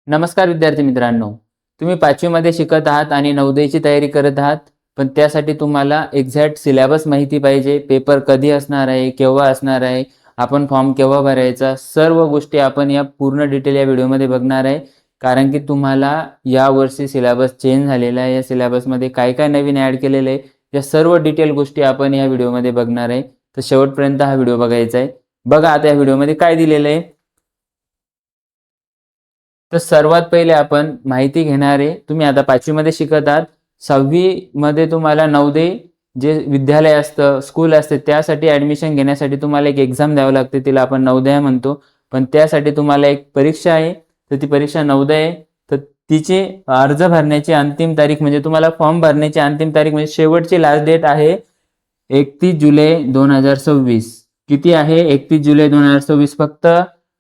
नमस्कार विद्यार्थी मित्रांनो. तुम्ही 5वी मध्ये शिकत आहात आणि नवोदयची तयारी करत आहात. पण त्यासाठी तुम्हाला एक्झॅक्ट सिलेबस माहिती पाहिजे. पेपर कधी असणार आहे, केव्हा असणार आहे, आपण फॉर्म केव्हा भरायचा, सर्व गोष्टी आपण या पूर्ण डिटेल या व्हिडिओमध्ये बघणार आहे. कारण की तुम्हाला यावर्षी सिलेबस चेंज झालेला आहे. या सिलेबसमध्ये काय-काय नवीन ॲड केलेलं आहे, या सर्व डिटेल गोष्टी आपण या व्हिडिओमध्ये बघणार आहे. तर शेवटपर्यंत हा व्हिडिओ बघायचा आहे. बघा आता या व्हिडिओमध्ये काय दिलेलं आहे. तर सर्वात पहिले आपण माहिती घेणार आहे. तुम्ही आता 5वी मध्ये शिकत आहात. 6वी मध्ये तुम्हाला नवोदय जे विद्यालय असतं, स्कूल असते त्यासाठी ॲडमिशन घेण्यासाठी तुम्हाला एक एक्झाम द्यावी लागते. तिला आपण नवोदय म्हणतो. पण त्यासाठी तुम्हाला एक परीक्षा आहे. तर ती परीक्षा नवोदय आहे. तर तिची अर्ज भरण्याची अंतिम तारीख म्हणजे तुम्हाला फॉर्म भरण्याची अंतिम तारीख म्हणजे शेवटची लास्ट डेट आहे 31 जुलै 2026. किती आहे? 31 जुलै 2026. फक्त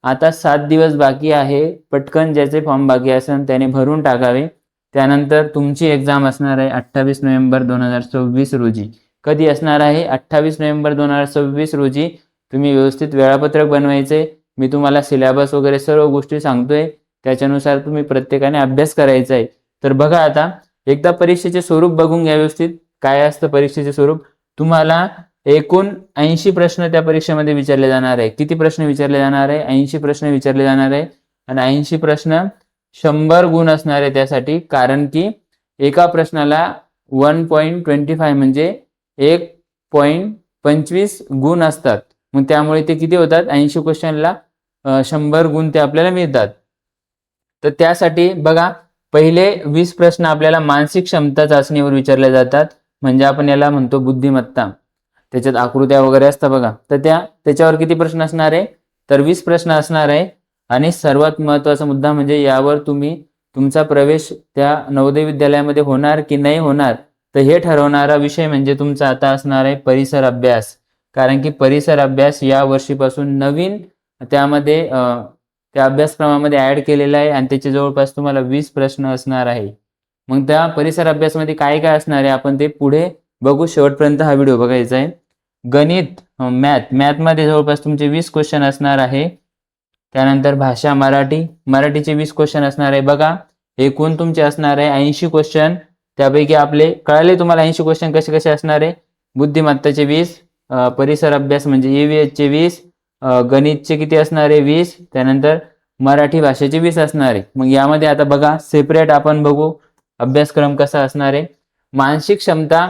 आता 7 दिवस बाकी आहे. पटकन ज्याचे फॉर्म बाकी असेल त्याने भरून टाकावे. त्यानंतर तुमची एक्झाम असणार आहे 28 नोव्हेंबर 2026 रोजी. कधी असणार आहे? 28 नोव्हेंबर 2026 रोजी. तुम्ही व्यवस्थित वेळापत्रक बनवायचे. मी तुम्हाला सिलेबस वगैरे सर्व गोष्टी सांगतोय. त्याच्यानुसार तुम्ही प्रत्येकाने अभ्यास करायचा आहे. तर बघा आता एकदा परीक्षेचे स्वरूप बघून घ्या व्यवस्थित. काय असतं परीक्षेचे स्वरूप? तुम्हाला एकूण 80 प्रश्न त्या परीक्षेमध्ये विचारले जाणार आहे. किती प्रश्न विचारले जाणार आहे? 80 प्रश्न विचारले जाणार आहे. आणि 80 प्रश्न 100 गुण असणार आहे त्यासाठी. कारण की एका प्रश्नाला 1.25 म्हणजे 1.25 गुण असतात. मग त्यामुळे ते किती होतात? 80 क्वेश्चनला 100 गुण ते आपल्याला मिळतात. तर त्यासाठी बघा पहिले 20 प्रश्न आपल्याला मानसिक क्षमता चाचणीवर विचारले जातात. म्हणजे आपण याला म्हणतो बुद्धिमत्ता. त्याच्यात आकृत्या वगैरे असतात बघा. तर त्याच्यावर किती प्रश्न असणार आहे? तर 20 प्रश्न असणार आहे. आणि सर्वात महत्त्वाचा मुद्दा म्हणजे यावर तुम्ही तुमचा प्रवेश त्या नवोदय विद्यालयामध्ये होणार की नाही होणार, तर हे ठरवणारा विषय म्हणजे तुमचा आता असणार आहे परिसर अभ्यास. कारण की परिसर अभ्यास या वर्षीपासून नवीन त्यामध्ये त्या अभ्यासक्रमामध्ये ॲड केलेला आहे आणि त्याचे जवळपास तुम्हाला 20 प्रश्न असणार आहे. मग त्या परिसर अभ्यासमध्ये काय काय असणार आहे आपण ते पुढे बघू. शेवटपर्यंत हा व्हिडिओ बघायचा आहे. गणित, मॅथमध्ये जवळपास तुमचे 20 क्वेश्चन असणार आहे. त्यानंतर भाषा मराठीचे 20 क्वेश्चन असणार आहे. बघा एकूण तुमचे असणार आहे 80 क्वेश्चन. त्यापैकी आपले कळाले तुम्हाला 80 क्वेश्चन कसे कसे असणार आहे. बुद्धिमत्ताचे 20, परिसर अभ्यास म्हणजे EVSचे 20, गणितचे किती असणार आहे 20, त्यानंतर मराठी भाषेचे 20 असणार आहे. मग यामध्ये आता बघा सेपरेट आपण बघू अभ्यासक्रम कसा असणार आहे. मानसिक क्षमता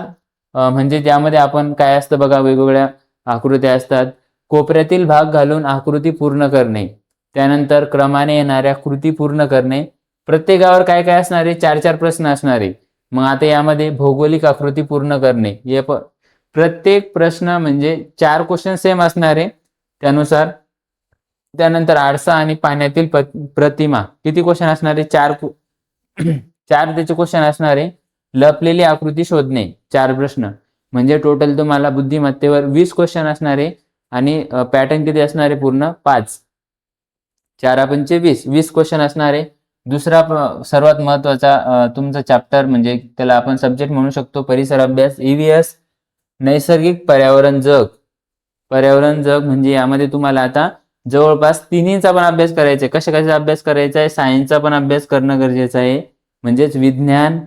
म्हणजे त्यामध्ये आपण काय असतं बघा, वेगवेगळ्या आकृत्या असतात. कोपऱ्यातील भाग घालून आकृती पूर्ण करणे, त्यानंतर क्रमाने येणाऱ्या कृती पूर्ण करणे. प्रत्येकावर काय काय असणार आहे? 4-4 प्रश्न असणार आहे. मग आता यामध्ये भौगोलिक आकृती पूर्ण करणे, प्रत्येक प्रश्न म्हणजे 4 क्वेश्चन सेम असणार आहे त्यानुसार. त्यानंतर आरसा आणि पाण्यातील प्रतिमा किती क्वेश्चन असणार आहे? 4 त्याचे क्वेश्चन असणार आहे. लपलेली आकृती शोधणे 4 प्रश्न, म्हणजे टोटल तुम्हाला बुद्धिमत्तेवर 20 क्वेश्चन असणार आहे. आणि पॅटर्न किती असणार आहे? पूर्ण 5. 4 पंचे 20 क्वेश्चन असणार आहे. दुसरा सर्वात महत्त्वाचा तुमचा चॅप्टर म्हणजे त्याला आपण सब्जेक्ट म्हणू शकतो परिसर अभ्यास, EVS. नैसर्गिक पर्यावरण जग म्हणजे यामध्ये तुम्हाला आता जवळपास तिन्हीचा पण अभ्यास करायचा आहे. कशाचा अभ्यास करायचा आहे? सायन्सचा पण अभ्यास करणं गरजेचं आहे, म्हणजेच विज्ञान.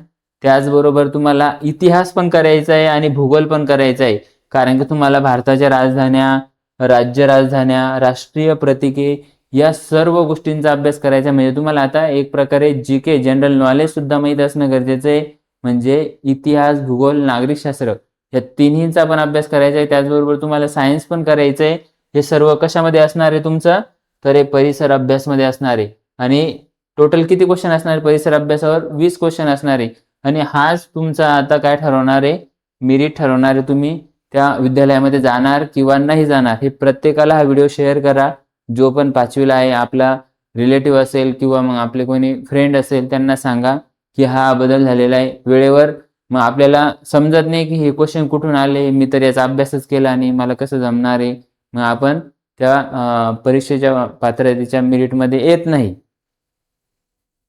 त्याचबरोबर तुम्हाला इतिहास पण करायचा आहे आणि भूगोल पण करायचा आहे. कारण की तुम्हाला भारताच्या राजधान्या, राज्य राजधान्या, राष्ट्रीय प्रतीके या सर्व गोष्टींचा अभ्यास करायचा. म्हणजे तुम्हाला आता एक प्रकारे GK जनरल नॉलेज सुद्धा माहीत असणं गरजेचं आहे. म्हणजे इतिहास, भूगोल, नागरिकशास्त्र या तिन्हीचा पण अभ्यास करायचा आहे. त्याचबरोबर तुम्हाला सायन्स पण करायचं आहे. हे सर्व कशामध्ये असणार आहे तुमचं? तर हे परिसर अभ्यासमध्ये असणार आहे. आणि टोटल किती क्वेश्चन असणार आहे परिसर अभ्यासावर? 20 क्वेश्चन असणार आहे. आणि हाच तुमचा आता काय ठरवणार आहे? मेरिट ठरवणार आहे. तुम्ही त्या विद्यालयामध्ये जाणार किंवा नाही जाणार. हे प्रत्येकाला हा व्हिडिओ शेअर करा. जो पण 5वीला आहे, आपला रिलेटिव्ह असेल किंवा मग आपले कोणी फ्रेंड असेल त्यांना सांगा की हा बदल झालेला आहे वेळेवर. मग आपल्याला समजत नाही की हे क्वेश्चन कुठून आले, मी तर याचा अभ्यासच केला नाही, मला कसं जमणार आहे. मग आपण त्या परीक्षेच्या पात्रतेच्या मेरिटमध्ये येत नाही.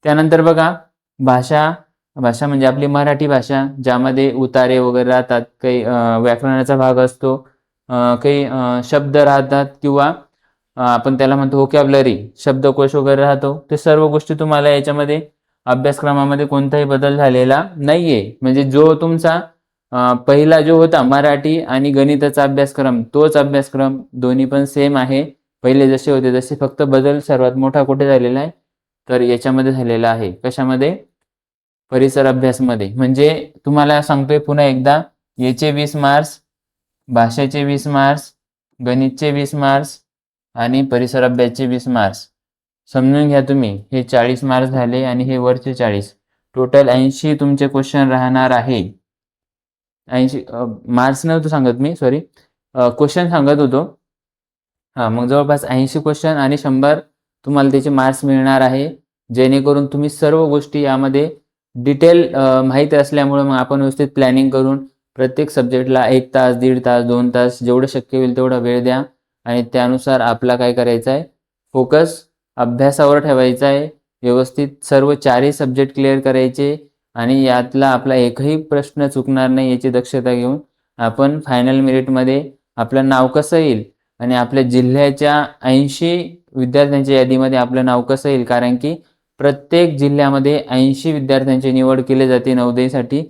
त्यानंतर बघा भाषा म्हणजे आपली मराठी भाषा, ज्यामध्ये उतारे वगैरे राहतात, काही व्याकरणाचा भाग असतो, काही शब्द राहतात किंवा आपण त्याला म्हणतो व्होकॅब्युलरी, शब्दकोश वगैरे राहतो, ते सर्व गोष्टी तुम्हाला याच्यामध्ये अभ्यासक्रमामध्ये कोणताही बदल झालेला नाहीये. म्हणजे जो तुमचा पहिला जो होता मराठी आणि गणिताचा अभ्यासक्रम, तोच अभ्यासक्रम दोन्ही पण सेम आहे. पहिले जसे होते तसे, फक्त बदल सर्वात मोठा कुठे झालेला आहे तर याच्यामध्ये झालेला आहे. कशामध्ये? परिसर अभ्यासमध्ये. म्हणजे तुम्हाला सांगतोय पुन्हा एकदा, याचे 20 मार्क्स, भाषेचे 20 मार्क्स, गणितचे 20 मार्क्स आणि परिसर अभ्यासचे 20 मार्क्स. समजून घ्या तुम्ही, हे 40 मार्क्स झाले आणि हे वरचे 40, टोटल 80 तुमचे क्वेश्चन राहणार आहे. 80 मार्क्स नव्हतं सांगत मी, सॉरी, क्वेश्चन सांगत होतो. मग जवळपास 80 क्वेश्चन आणि 100 तुम्हाला त्याचे मार्क्स मिळणार आहे. जेणेकरून तुम्ही सर्व गोष्टी यामध्ये डिटेल माहीत असल्यामुळे मग आपण व्यवस्थित प्लॅनिंग करून प्रत्येक सब्जेक्टला 1 तास, 1.5 तास, 2 तास जेवढं शक्य होईल तेवढा वेळ द्या आणि त्यानुसार आपला काय करायचं आहे, फोकस अभ्यासावर ठेवायचा आहे. व्यवस्थित सर्व 4ही सब्जेक्ट क्लिअर करायचे आणि यातला आपला एकही प्रश्न चुकणार नाही याची दक्षता घेऊन आपण फायनल मेरिटमध्ये आपलं नाव कसं येईल आणि आपल्या जिल्ह्याच्या 80 विद्यार्थ्यांच्या यादीमध्ये आपलं नाव कसं येईल, कारण की प्रत्येक जिल्ह्यामध्ये 80 विद्यार्थ्यांची निवड केली जाते नवोदयसाठी.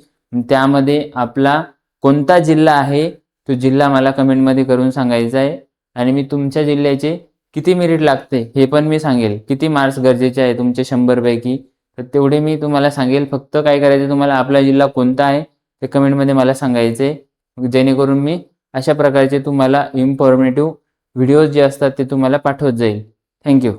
त्यामध्ये आपला कोणता जिल्हा आहे तो जिल्हा मला कमेंटमध्ये करून सांगायचा आहे आणि मी तुमच्या जिल्ह्याचे किती मेरिट लागते हे पण मी सांगेल. किती मार्क्स गरजेचे आहे तुमचे 100 पैकी, तर तेवढे मी तुम्हाला सांगेल. फक्त काय करायचं, तुम्हाला आपला जिल्हा कोणता आहे ते कमेंटमध्ये मला सांगायचे, जेणेकरून मी अशा प्रकारचे तुम्हाला इन्फॉर्मेटिव्ह व्हिडिओज जे असतात ते तुम्हाला पाठवत जाईल. थँक्यू.